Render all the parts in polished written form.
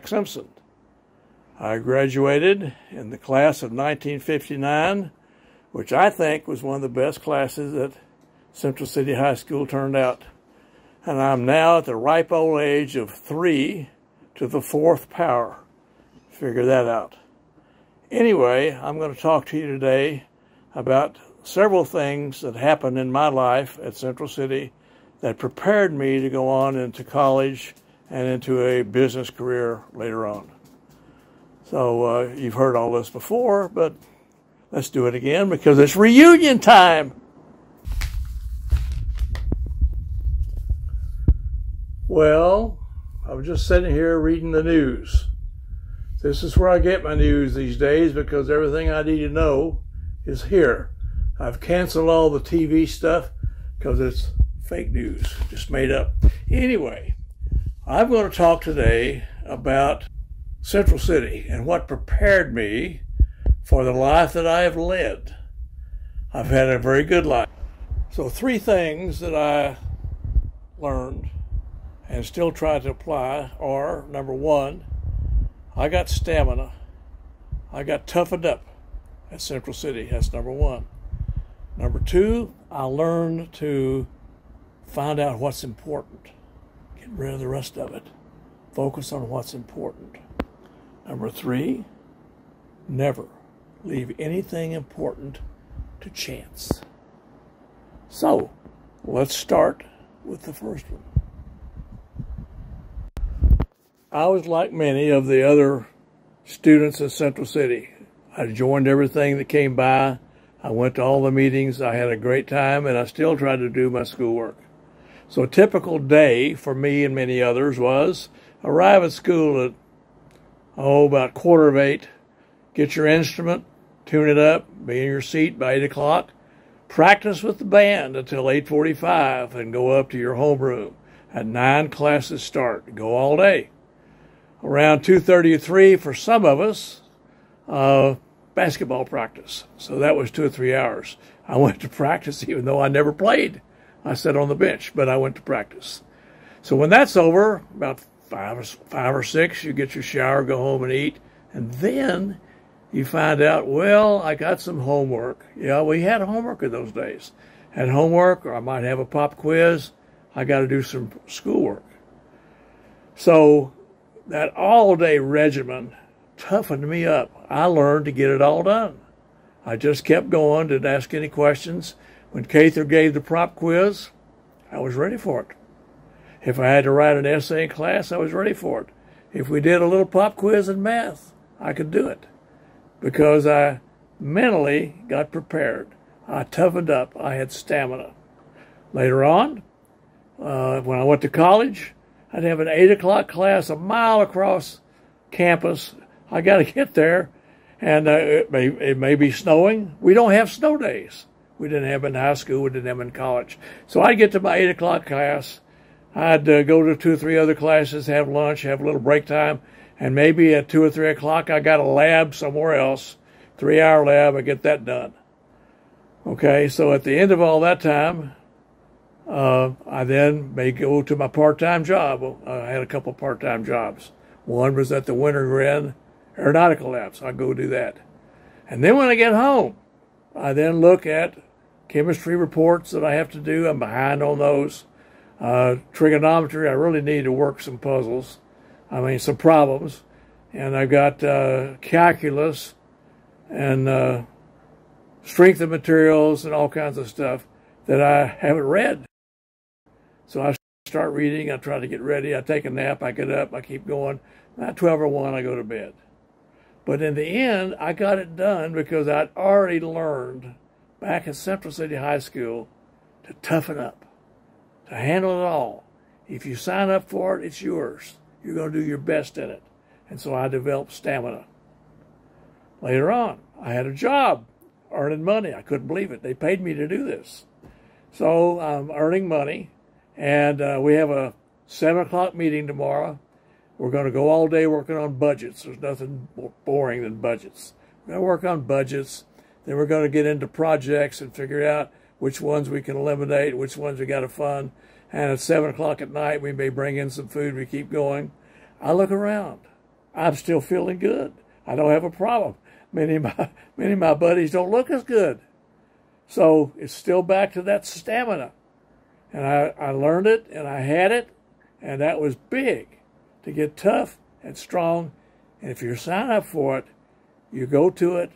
Simpson. I graduated in the class of 1959, which I think was one of the best classes that Central City High School turned out. And I'm now at the ripe old age of 3 to the 4th power. Figure that out. Anyway, I'm going to talk to you today about several things that happened in my life at Central City that prepared me to go on into college and into a business career later on. So you've heard all this before, but let's do it again because it's reunion time. Well, I was just sitting here reading the news. This is where I get my news these days because everything I need to know is here. I've canceled all the TV stuff because it's fake news, just made up. Anyway, I'm going to talk today about Central City and what prepared me for the life that I have led. I've had a very good life. So 3 things that I learned and still try to apply are, number 1, I got stamina. I got toughened up at Central City. That's number 1. Number 2, I learned to find out what's important. Get rid of the rest of it. Focus on what's important. Number 3, never leave anything important to chance. So, let's start with the first one. I was like many of the other students at Central City. I joined everything that came by. I went to all the meetings. I had a great time, and I still tried to do my schoolwork. So a typical day for me and many others was arrive at school at, about 7:45, get your instrument, tune it up, be in your seat by 8 o'clock, practice with the band until 8:45, and go up to your homeroom. At 9, classes start. Go all day. Around 2:30 or 3 for some of us, basketball practice. So that was 2 or 3 hours. I went to practice even though I never played. I sat on the bench, but I went to practice. So when that's over, about 5 or 6, you get your shower, go home and eat. And then you find out, well, I got some homework. Yeah, we had homework in those days. Had homework, or I might have a pop quiz. I got to do some schoolwork. So that all-day regimen toughened me up. I learned to get it all done. I just kept going, didn't ask any questions. When Cather gave the prop quiz, I was ready for it. If I had to write an essay in class, I was ready for it. If we did a little pop quiz in math, I could do it because I mentally got prepared. I toughened up. I had stamina. Later on, when I went to college, I'd have an 8 o'clock class a mile across campus. I got to get there, and it may be snowing. We don't have snow days. We didn't have them in high school. We didn't have them in college. So I'd get to my 8 o'clock class. I'd go to 2 or 3 other classes, have lunch, have a little break time, and maybe at 2 or 3 o'clock I got a lab somewhere else, 3-hour lab. I get that done. Okay, so at the end of all that time, I then may go to my part-time job. I had a couple part-time jobs. One was at the Winter Gren Aeronautical Lab, so I go do that. And then when I get home, I then look at chemistry reports that I have to do. I'm behind on those. Trigonometry, I really need to work some puzzles. Some problems. And I've got calculus and strength of materials and all kinds of stuff that I haven't read. So I start reading, I try to get ready, I take a nap, I get up, I keep going. At 12 or 1, I go to bed. But in the end, I got it done because I'd already learned back at Central City High School to toughen up, to handle it all. If you sign up for it, it's yours. You're going to do your best in it. And so I developed stamina. Later on, I had a job earning money. I couldn't believe it. They paid me to do this. So I'm earning money, and we have a 7 o'clock meeting tomorrow. We're going to go all day working on budgets. There's nothing more boring than budgets. We're going to work on budgets. Then we're going to get into projects and figure out which ones we can eliminate, which ones we got to fund. And at 7 o'clock at night, we may bring in some food. We keep going. I look around. I'm still feeling good. I don't have a problem. Many of my buddies don't look as good. So it's still back to that stamina. And I learned it, and I had it, and that was big, to get tough and strong. And if you sign up for it, you go to it,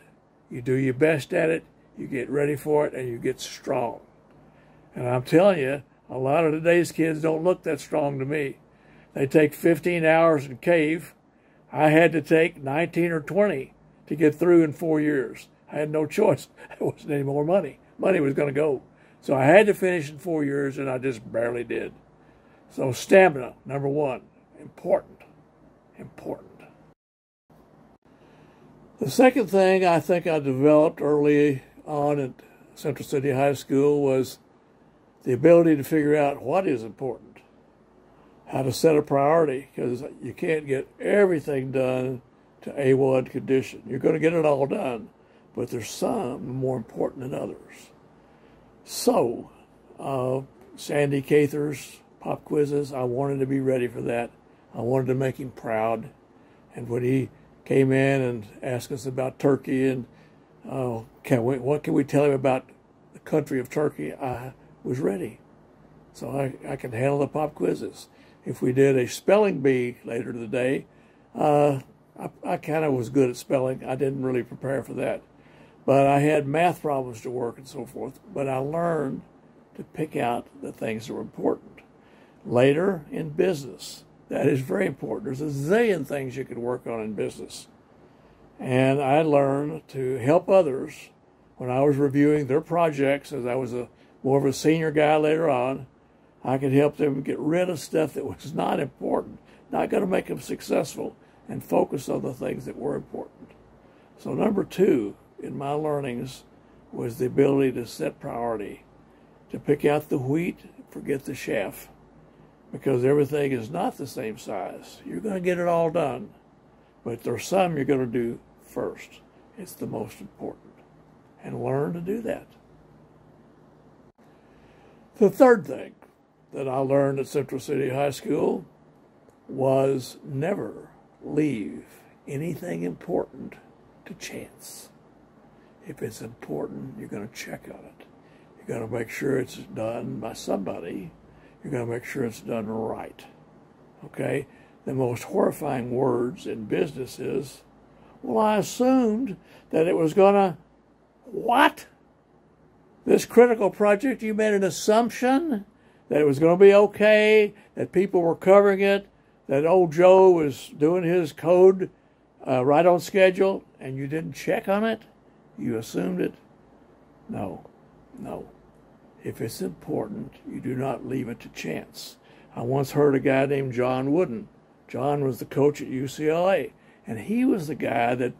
you do your best at it, you get ready for it, and you get strong. And I'm telling you, a lot of today's kids don't look that strong to me. They take 15 hours in cave. I had to take 19 or 20 to get through in 4 years. I had no choice. There wasn't any more money. Money was going to go. So I had to finish in 4 years, and I just barely did. So stamina, number one, important, important. The second thing I think I developed early on at Central City High School was the ability to figure out what is important, how to set a priority, because you can't get everything done to A1 condition. You're going to get it all done, but there's some more important than others. So, Sandy Cather's pop quizzes, I wanted to be ready for that. I wanted to make him proud. And when he came in and asked us about Turkey and what can we tell him about the country of Turkey, I was ready. So I could handle the pop quizzes. If we did a spelling bee later in the day, I kind of was good at spelling. I didn't really prepare for that. But I had math problems to work and so forth. But I learned to pick out the things that were important. Later in business, that is very important. There's a zillion things you can work on in business. And I learned to help others when I was reviewing their projects, as I was more of a senior guy later on. I could help them get rid of stuff that was not important, not going to make them successful, and focus on the things that were important. So number two in my learnings was the ability to set priority, to pick out the wheat, forget the chaff, because everything is not the same size. You're going to get it all done, but there's some you're going to do first. It's the most important, and learn to do that. The third thing that I learned at Central City High School was never leave anything important to chance. If it's important, you're going to check on it. You're going to make sure it's done by somebody. You're going to make sure it's done right. Okay? The most horrifying words in business is, well, I assumed that it was going to, what? This critical project, you made an assumption that it was going to be okay, that people were covering it, that old Joe was doing his code right on schedule, and you didn't check on it? You assumed it? No, no. If it's important, you do not leave it to chance. I once heard a guy named John Wooden. John was the coach at UCLA, and he was the guy that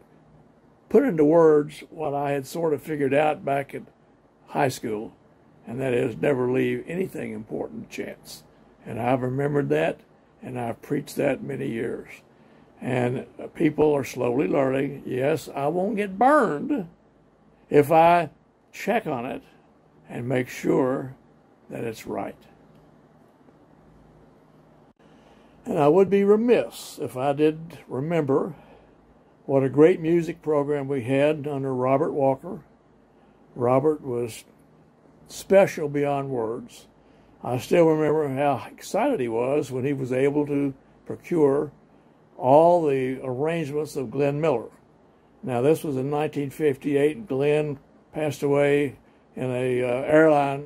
put into words what I had sort of figured out back in high school, and that is never leave anything important to chance. And I've remembered that, and I've preached that many years. And people are slowly learning, yes, I won't get burned if I check on it and make sure that it's right. And I would be remiss if I did remember what a great music program we had under Robert Walker. Robert was special beyond words. I still remember how excited he was when he was able to procure all the arrangements of Glenn Miller. Now, this was in 1958, and Glenn passed away in a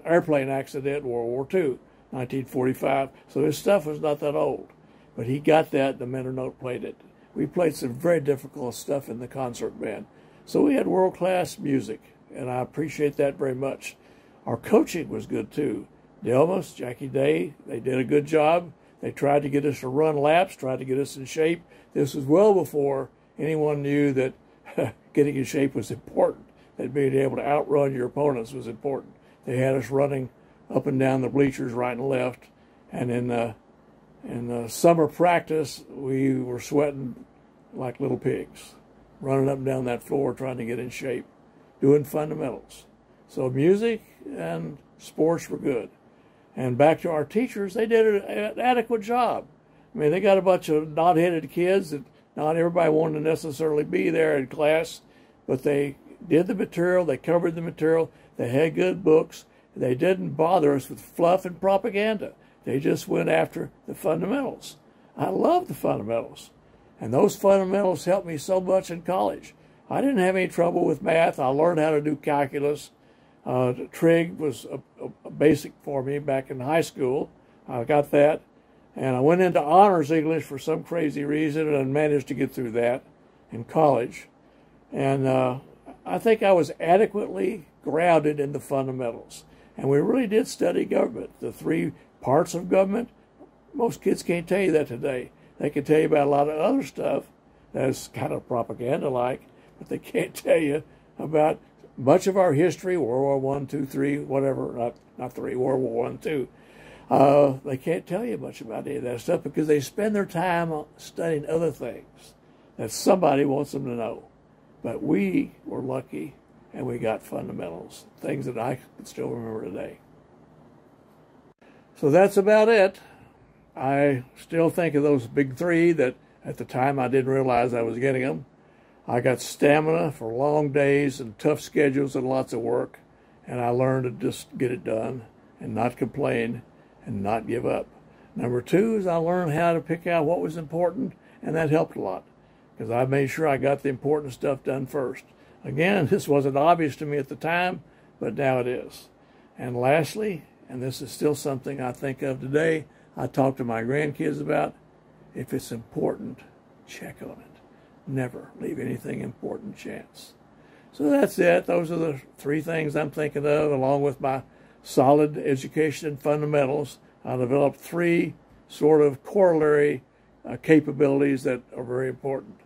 airplane accident in World War II, 1945. So his stuff was not that old. But he got that, the Mentor Note played it. We played some very difficult stuff in the concert band. So we had world-class music, and I appreciate that very much. Our coaching was good, too. Delmas, Jackie Day, they did a good job. They tried to get us to run laps, tried to get us in shape. This was well before anyone knew that getting in shape was important, that being able to outrun your opponents was important. They had us running up and down the bleachers right and left, and in the summer practice, we were sweating like little pigs, running up and down that floor trying to get in shape, doing fundamentals. So music and sports were good. And back to our teachers, they did an adequate job. I mean, they got a bunch of knot-headed kids that Not everybody wanted to necessarily be there in class, but they did the material, they covered the material, they had good books. They didn't bother us with fluff and propaganda. They just went after the fundamentals. I love the fundamentals. And those fundamentals helped me so much in college. I didn't have any trouble with math. I learned how to do calculus. Trig was a basic for me back in high school. I got that. And I went into honors English for some crazy reason and managed to get through that in college. And I think I was adequately grounded in the fundamentals. And we really did study government. The 3 parts of government, most kids can't tell you that today. They can tell you about a lot of other stuff that's kind of propaganda-like, but they can't tell you about much of our history, World War I, II, III, whatever, not 3, World War I, II. They can't tell you much about any of that stuff because they spend their time studying other things that somebody wants them to know. But we were lucky, and we got fundamentals, things that I can still remember today. So that's about it. I still think of those big 3 that at the time I didn't realize I was getting them. I got stamina for long days and tough schedules and lots of work, and I learned to just get it done and not complain and not give up. Number 2 is I learned how to pick out what was important, and that helped a lot because I made sure I got the important stuff done first. Again, this wasn't obvious to me at the time, but now it is. And lastly, and this is still something I think of today, I talk to my grandkids about, if it's important, check on it. Never leave anything important chance. So that's it. Those are the 3 things I'm thinking of, along with my solid education and fundamentals. I developed 3 sort of corollary capabilities that are very important.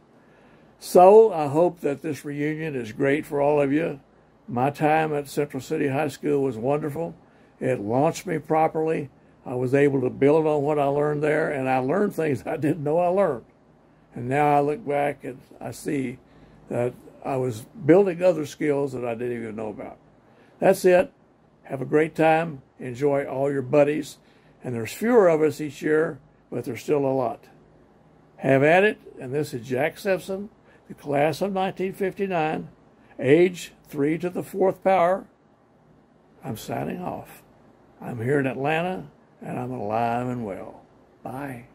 So I hope that this reunion is great for all of you. My time at Central City High School was wonderful. It launched me properly. I was able to build on what I learned there, and I learned things I didn't know I learned. And now I look back and I see that I was building other skills that I didn't even know about. That's it. Have a great time. Enjoy all your buddies. And there's fewer of us each year, but there's still a lot. Have at it. And this is Jack Simpson, the class of 1959, age 3 to the 4th power. I'm signing off. I'm here in Atlanta, and I'm alive and well. Bye.